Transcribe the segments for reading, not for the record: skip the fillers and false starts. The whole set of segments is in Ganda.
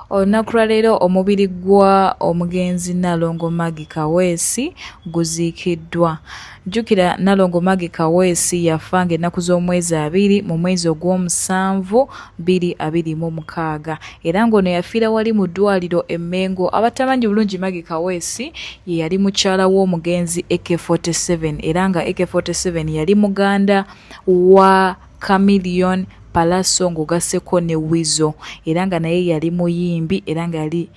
Olunaku lwa leero omubiri gwa omugenzi Nnalongo Maggie Kaweesi guziikiddwa. Jjukira Nnalongo Maggie Kaweesi yafa ng'ennaku z'omwezi 2 mu mwezi ogw'omusanvu 2026 era ng'ono yafiira wali mu ddwaliro e Mengo. Abatamanyi bulungi Maggie Kaweesi ye yali mukyala w'omugenzi AK47 era nga AK47 yali muganda wa Chameleone Palaso ng'ogasseko ne Weasel era nga naye yali muyimbi era nga yali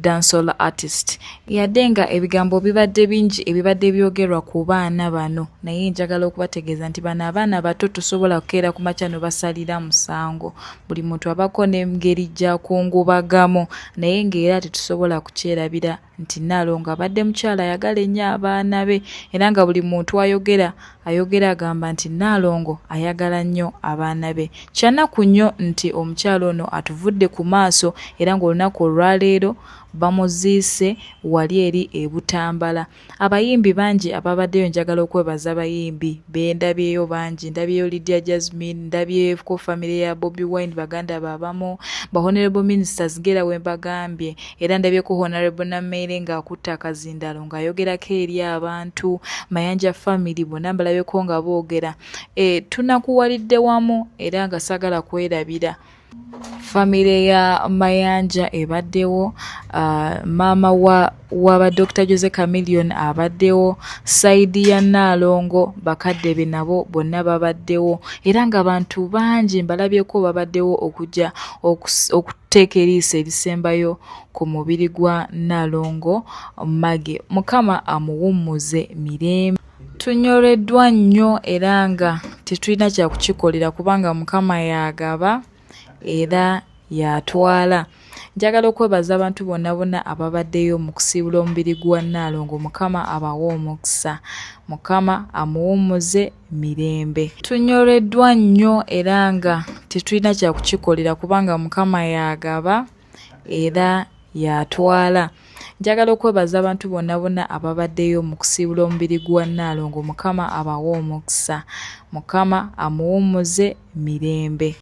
dancehall artist. Yadde nga ebigambo bibadde bingi ebibadde byogerwa ku baana bano, naye njagala okubategeeza nti bano abaana bato tosobola kukeera ku makya no basalira musango. Buli muntu abako n'engeri gy'akungubagamu, naye ng'era tetusobola kukyerabira nti Nnalongo abadde mukyala ayagala ennyo abaana be era nga buli muntu ayogera agamba nti Nnalongo ayagala nnyo abaana be. Kyanaku nnyo nti omukyala ono atuvudde ku maaso era ng'olunaku olwaleero bamuziise wali eri e Butambala. Abayimbi bangi ababaddeyo, njagala okwebaza abayimbi bendabyeyo bangi. Ndabyeyo Lydia Jasmine, ndabyeko famire ya Bobi Wine baganda babamu, ba Honorable Ministers ngera we mbagambye, era ndabyeko Honorable Namere ng'akutta akazindalo ng'ayogerako eri abantu, Mayanja family bonna mbalabyeko nga boogera. Tunakuwalidde wamu era nga sagala kwerabira. Famire ya Mayanja ebaddewo, maama wa Dr. Jose Chameleone abaddewo, saidi ya Nnalongo bakadde be nabo bonna babaddewo era nga abantu bangi mbalabyeko babaddewo okujja okuteeka eriiso erisembayo ku mubiri gwa Nnalongo Maggie. Mukama amuwummuze mirembe. Tunyoleddwa nnyo era nga tetulina kyakukikolera kubanga Mukama yagaba era yatwala. Njagala okwebaza abantu bonna ababaddeyo mu kusiibula omubiri gwa Nnalongo. Mukama abawe omukisa, Mukama amuwummuze mirembe. Tunyoleddwa nnyo era nga tetulina kyakukikolera kubanga Mukama yagaba era yatwala. Njagala okwebaza abantu bonna ababaddeyo mu kusiibula omubiri gwa Nnalongo. Mukama abawe omukisa, Mukama amuwummuze mirembe.